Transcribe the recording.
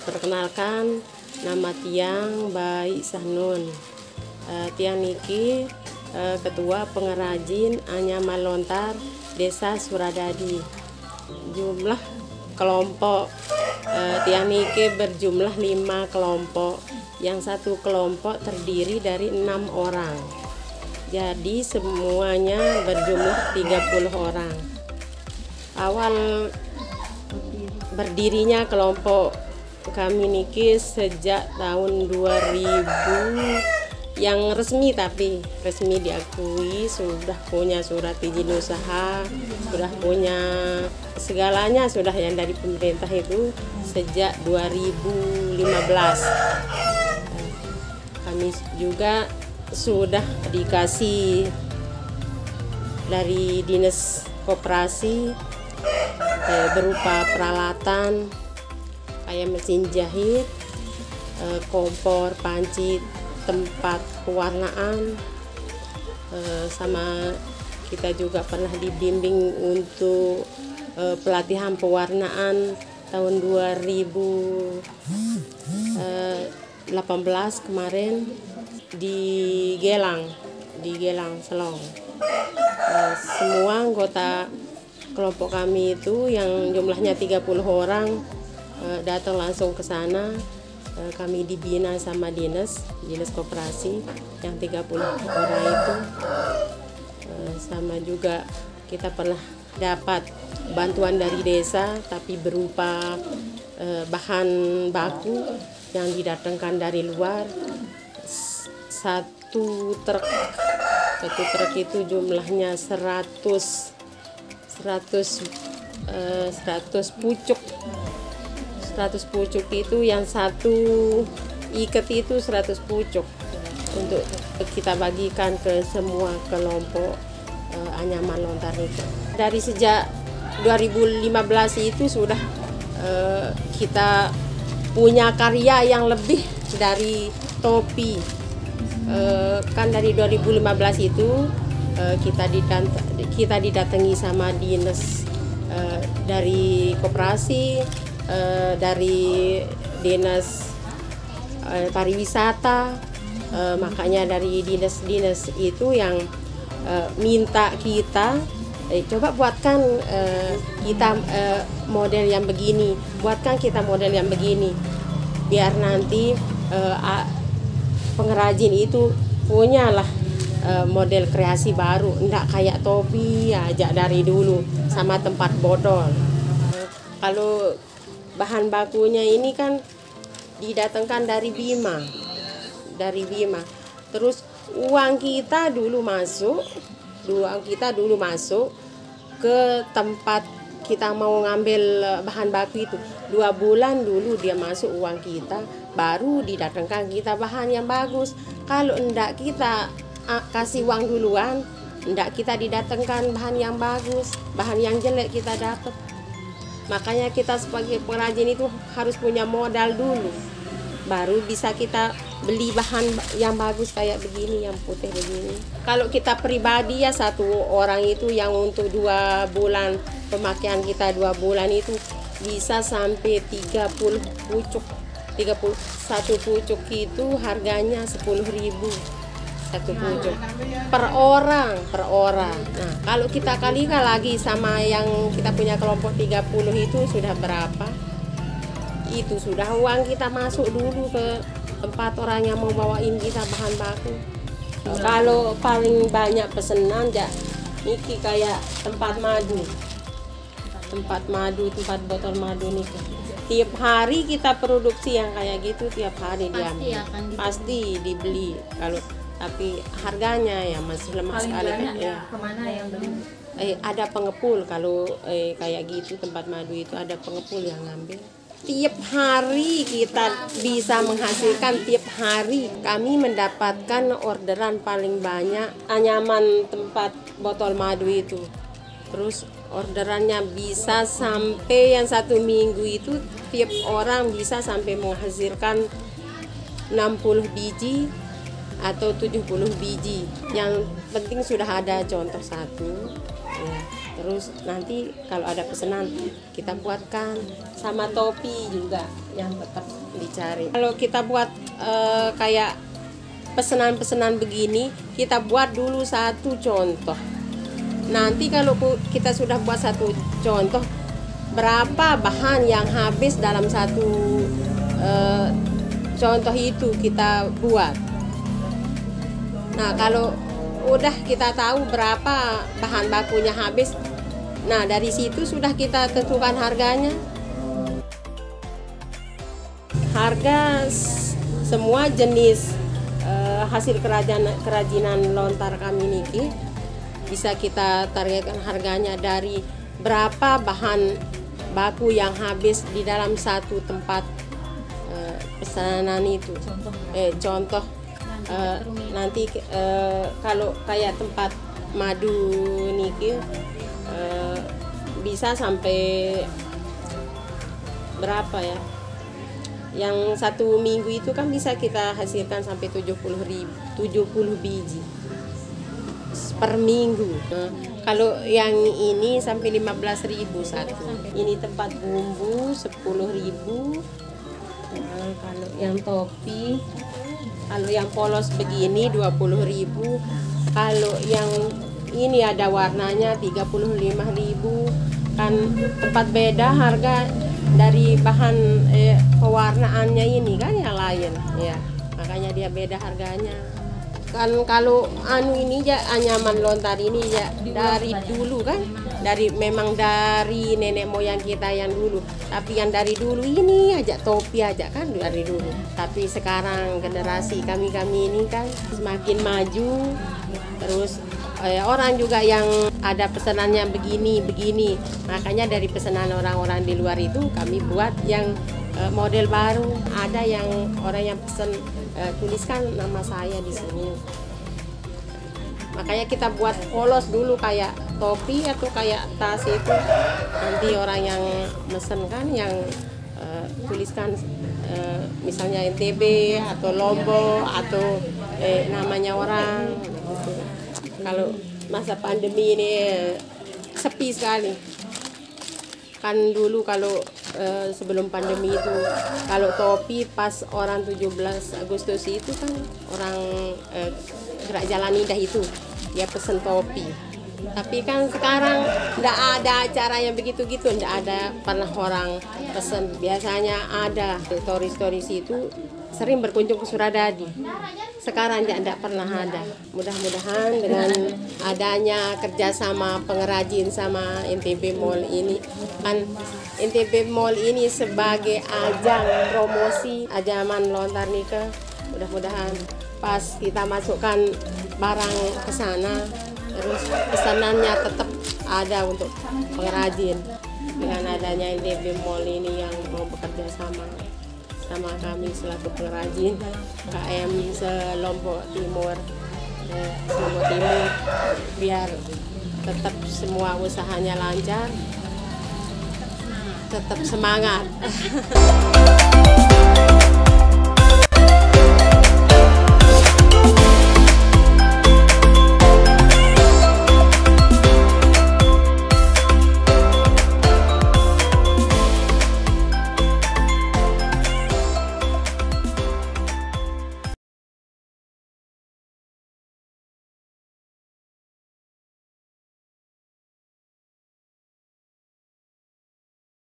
Perkenalkan, nama Tiang Bayi Sahnun. Tiang niki ketua pengrajin anyaman lontar Desa Suradadi. Jumlah kelompok Tiang niki berjumlah 5 kelompok. Yang satu kelompok terdiri dari 6 orang. Jadi semuanya berjumlah 30 orang. Awal berdirinya kelompok kami niki sejak tahun 2000 yang resmi, tapi resmi diakui sudah punya surat izin usaha, sudah punya segalanya, sudah yang dari pemerintah itu sejak 2015. Kami juga sudah dikasih dari dinas koperasi berupa peralatan kayak mesin jahit, kompor, panci, tempat pewarnaan, sama kita juga pernah dibimbing untuk pelatihan pewarnaan tahun 2018 kemarin di Gelang Selong. Semua anggota kelompok kami itu yang jumlahnya 30 orang datang langsung ke sana. Kami dibina sama dinas koperasi yang 30 orang itu. Sama juga kita pernah dapat bantuan dari desa tapi berupa bahan baku yang didatangkan dari luar. Satu truk itu jumlahnya 100 pucuk. 100 pucuk itu yang satu ikat itu 100 pucuk untuk kita bagikan ke semua kelompok anyaman lontar itu. Dari sejak 2015 itu sudah kita punya karya yang lebih dari topi. Kan dari 2015 itu kita didatangi sama dinas dari koperasi, dari dinas pariwisata, makanya dari dinas itu yang minta kita coba buatkan kita model yang begini, biar nanti pengrajin itu punyalah model kreasi baru, enggak kayak topi aja dari dulu sama tempat botol. Kalau bahan bakunya ini kan didatangkan dari Bima. Terus uang kita dulu masuk ke tempat kita mau ngambil bahan baku itu. 2 bulan dulu dia masuk uang kita, baru didatangkan kita bahan yang bagus. Kalau enggak kita kasih uang duluan, enggak kita didatangkan bahan yang bagus, bahan yang jelek kita dapat. Makanya kita sebagai pengrajin itu harus punya modal dulu, baru bisa kita beli bahan yang bagus kayak begini, yang putih begini. Kalau kita pribadi ya satu orang itu yang untuk 2 bulan pemakaian kita 2 bulan itu bisa sampai 30 pucuk. 31 pucuk itu harganya 10.000 satu pucuk per orang. Nah, kalau kita kalikan lagi sama yang kita punya kelompok 30 itu sudah berapa? Itu sudah uang kita masuk dulu ke tempat orang yang mau bawain kita bahan baku. Kalau paling banyak pesanan ya niki kayak tempat botol madu nih. Tiap hari kita produksi yang kayak gitu, tiap hari pasti dibeli. Tapi harganya ya masih lemah sekali. Kemana yang beli? Ada pengepul, kalau kayak gitu tempat madu itu ada pengepul yang ngambil. Tiap hari kita bisa menghasilkan, tiap hari kami mendapatkan orderan paling banyak anyaman tempat botol madu itu. Terus orderannya bisa sampai yang 1 minggu itu tiap orang bisa sampai menghasilkan 60 biji atau 70 biji. Yang penting sudah ada contoh satu, ya. Terus nanti kalau ada pesanan kita buatkan, sama topi juga yang tetap dicari. Kalau kita buat kayak pesanan-pesanan begini, kita buat dulu satu contoh. Nanti kalau kita sudah buat satu contoh, berapa bahan yang habis dalam satu contoh itu kita buat. Nah, kalau udah kita tahu berapa bahan bakunya habis, nah dari situ sudah kita tentukan harganya. Harga semua jenis hasil kerajinan lontar kami niki bisa kita targetkan harganya dari berapa bahan baku yang habis di dalam satu tempat pesanan itu. Contoh nanti kalau kayak tempat madu niki bisa sampai berapa ya? Yang satu minggu itu kan bisa kita hasilkan sampai 70 biji per minggu. Kalau yang ini sampai 15.000 satu. Ini tempat bumbu 10.000. Kalau yang topi, kalau yang polos begini 20.000. Kalau yang ini ada warnanya 35.000. Kan tempat beda harga dari bahan pewarnaannya ini kan yang lain ya, makanya dia beda harganya. Kan kalau ini ya anyaman lontar ini ya dari dulu kan, memang dari nenek moyang kita yang dulu, tapi yang dari dulu ini aja topi aja kan dari dulu. Tapi sekarang generasi kami ini kan semakin maju, terus orang juga yang ada pesanannya begini, makanya dari pesanan orang-orang di luar itu kami buat yang model baru. Ada yang orang yang pesan tuliskan nama saya di sini, makanya kita buat polos dulu kayak topi atau kayak tas itu. Nanti orang yang mesen kan yang tuliskan misalnya NTB atau Lombok atau namanya orang gitu. Kalau masa pandemi ini sepi sekali. Kan dulu kalau sebelum pandemi itu, kalau topi pas orang 17 Agustus itu kan orang gerak jalan indah itu dia pesen topi. Tapi kan sekarang tidak ada acara yang begitu-gitu, tidak ada pernah orang pesen. Biasanya ada story itu sering berkunjung ke Suradadi. Sekarang tidak pernah ada. Mudah-mudahan dengan adanya kerjasama pengrajin sama NTB Mall ini, kan NTB Mall ini sebagai ajang promosi ajaman lontar nika. Mudah-mudahan pas kita masukkan barang ke sana, terus pesanannya tetap ada untuk pengrajin. Dengan adanya NTB Mall ini yang mau bekerja sama kami selaku pengrajin KM Lombok Timur, biar tetap semua usahanya lancar, tetap semangat.